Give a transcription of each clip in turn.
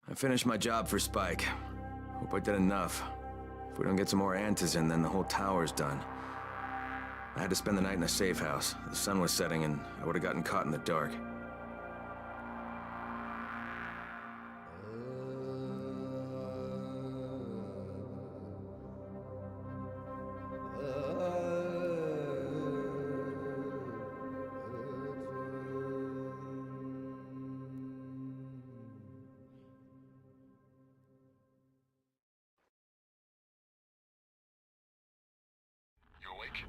I finished my job for Spike. Hope I did enough. If we don't get some more antis in, then the whole tower's done. I had to spend the night in a safe house. The sun was setting and I would have gotten caught in the dark. You awake?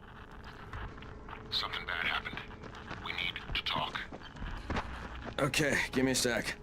Something bad happened. We need to talk. Okay, give me a sec.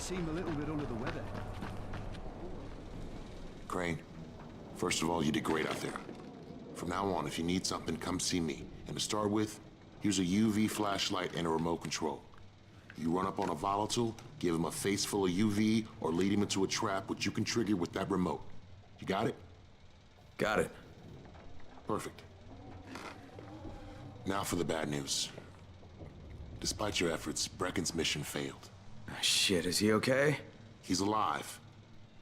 seem a little bit under the weather. Crane, first of all, you did great out there. From now on, if you need something, come see me. And to start with, here's a UV flashlight and a remote control. You run up on a volatile, give him a face full of UV, or lead him into a trap which you can trigger with that remote. You got it? Got it. Perfect. Now for the bad news. Despite your efforts, Brecken's mission failed. Shit, is he okay? He's alive,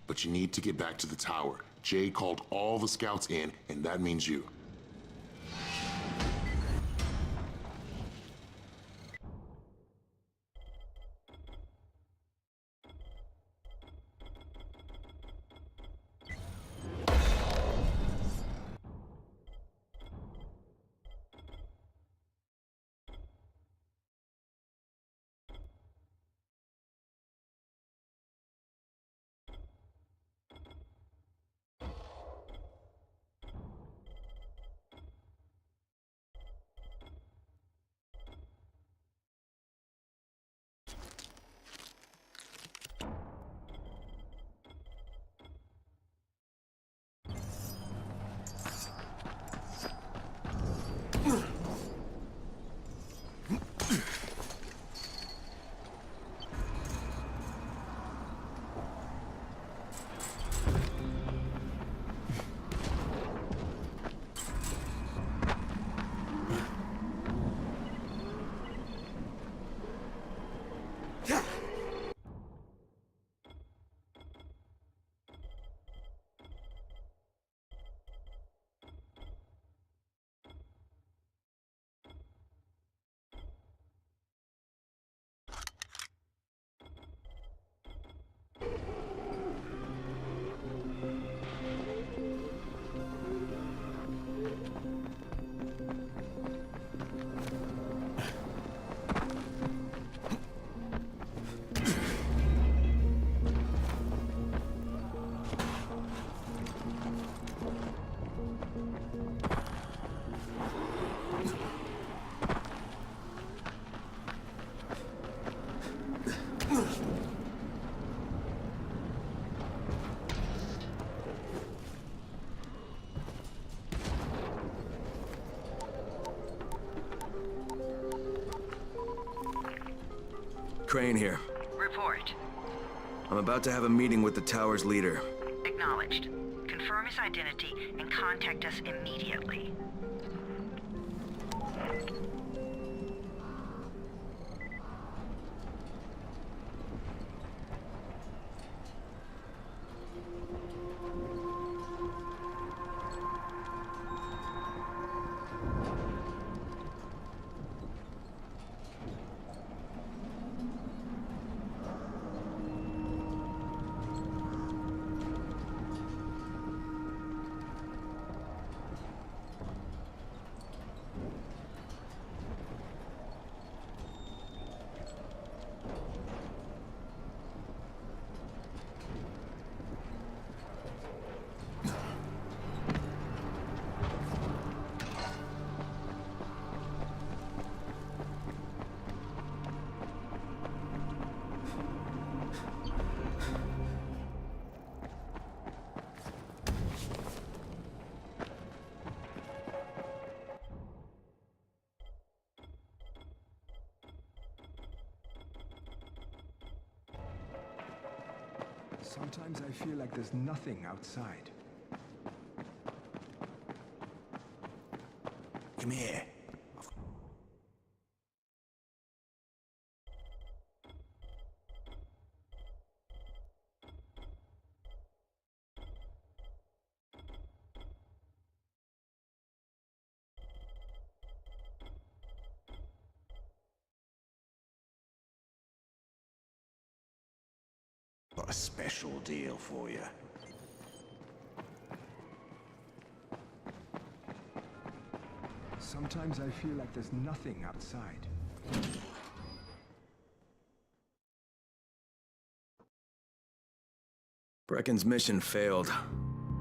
but you need to get back to the tower. Jay called all the scouts in, and that means you. Crane here. Report. I'm about to have a meeting with the tower's leader. Acknowledged. Confirm his identity and contact us immediately. Sometimes I feel like there's nothing outside. Come here. Got a special deal for you. Sometimes I feel like there's nothing outside. Brecken's mission failed.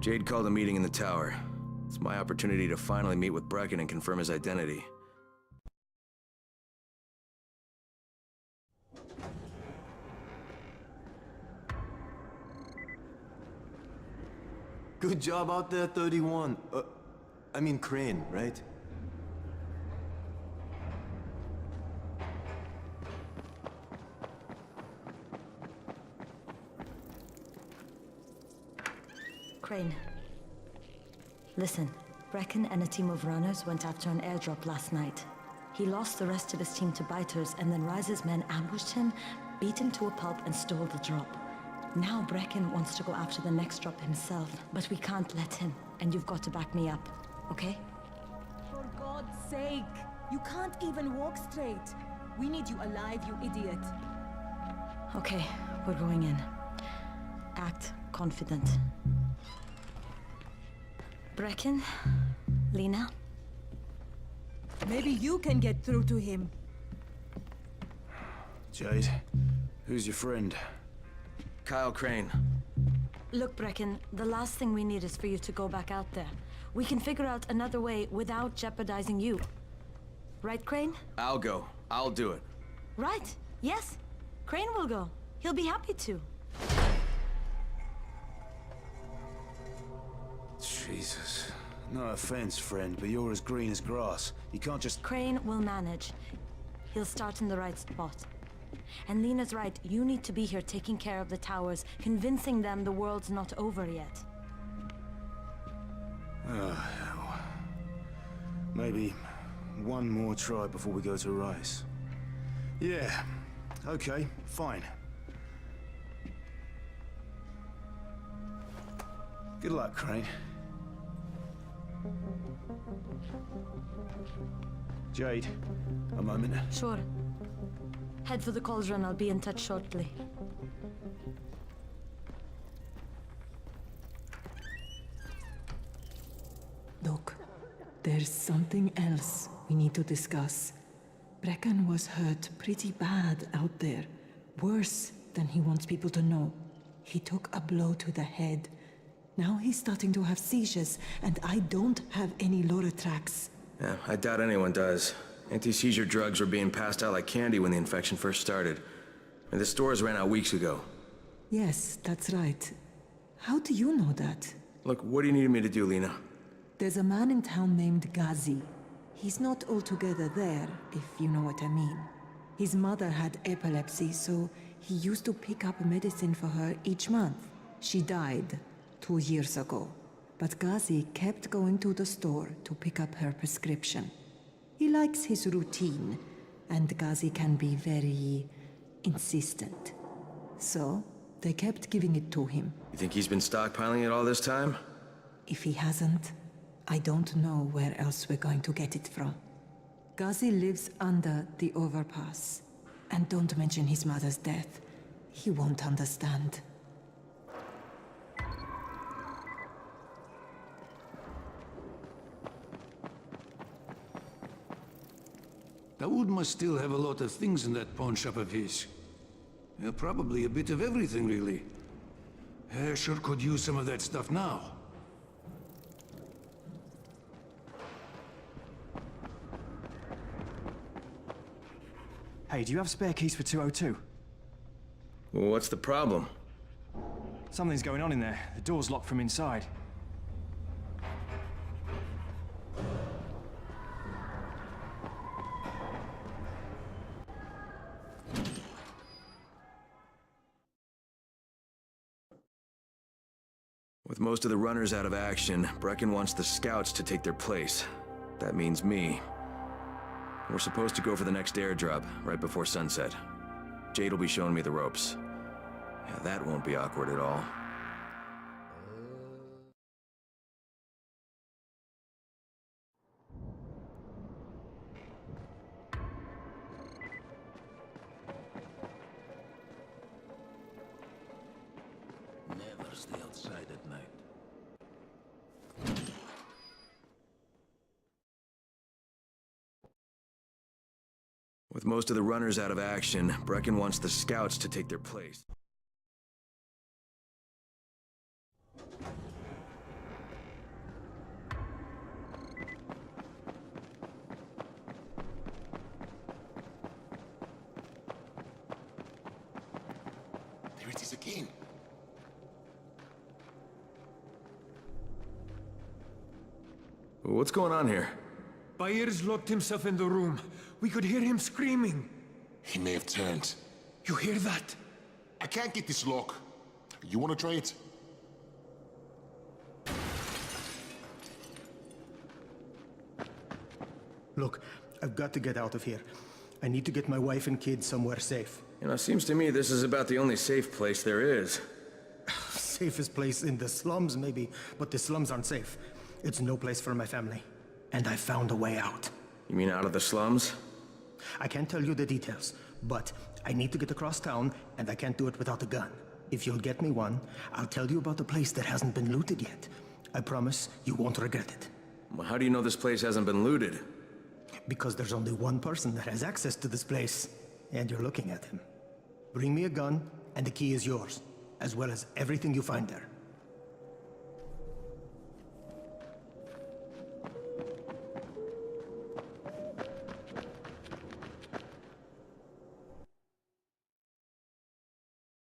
Jade called a meeting in the tower. It's my opportunity to finally meet with Brecken and confirm his identity. Good job out there, 31. I mean Crane, right? Crane. Listen, Brecken and a team of runners went after an airdrop last night. He lost the rest of his team to biters, and then Rise's men ambushed him, beat him to a pulp, and stole the drop. Now Brecken wants to go after the next drop himself, but we can't let him, and you've got to back me up, okay? For God's sake! You can't even walk straight! We need you alive, you idiot! Okay, we're going in. Act confident. Brecken? Lena? Maybe you can get through to him. Jade, who's your friend? Kyle Crane. Look, Brecken, the last thing we need is for you to go back out there. We can figure out another way without jeopardizing you. Right, Crane? I'll go. I'll do it. Right. Yes. Crane will go. He'll be happy to. Jesus. No offense, friend, but you're as green as grass. You can't just... Crane will manage. He'll start in the right spot. And Lena's right, you need to be here taking care of the towers, convincing them the world's not over yet. Oh, hell. Maybe one more try before we go to Rice. Yeah, okay, fine. Good luck, Crane. Jade, a moment. Sure. Head for the cauldron, I'll be in touch shortly. Look, there's something else we need to discuss. Brecken was hurt pretty bad out there. Worse than he wants people to know. He took a blow to the head. Now he's starting to have seizures, and I don't have any Loratrax. Yeah, I doubt anyone does. Anti-seizure drugs were being passed out like candy when the infection first started. And the stores ran out weeks ago. Yes, that's right. How do you know that? Look, what do you need me to do, Lena? There's a man in town named Ghazi. He's not altogether there, if you know what I mean. His mother had epilepsy, so he used to pick up medicine for her each month. She died 2 years ago, but Ghazi kept going to the store to pick up her prescription. He likes his routine, and Ghazi can be very insistent. So, they kept giving it to him. You think he's been stockpiling it all this time? If he hasn't, I don't know where else we're going to get it from. Ghazi lives under the overpass. And don't mention his mother's death. He won't understand. Dawood must still have a lot of things in that pawn shop of his. Yeah, probably a bit of everything, really. Sure could use some of that stuff now. Hey, do you have spare keys for 202? Well, what's the problem? Something's going on in there. The door's locked from inside. With most of the runners out of action, Brecken wants the scouts to take their place. That means me. We're supposed to go for the next airdrop, right before sunset. Jade will be showing me the ropes. Yeah, that won't be awkward at all. Never stay outside at night. With most of the runners out of action, Brecken wants the scouts to take their place. There it is again. What's going on here? Byers locked himself in the room. We could hear him screaming. He may have turned. You hear that? I can't get this lock. You want to try it? Look, I've got to get out of here. I need to get my wife and kids somewhere safe. You know, it seems to me this is about the only safe place there is. Safest place in the slums, maybe, but the slums aren't safe. It's no place for my family. And I found a way out. You mean out of the slums? I can't tell you the details, but I need to get across town, and I can't do it without a gun. If you'll get me one, I'll tell you about a place that hasn't been looted yet. I promise you won't regret it. Well, how do you know this place hasn't been looted? Because there's only one person that has access to this place, and you're looking at him. Bring me a gun, and the key is yours, as well as everything you find there.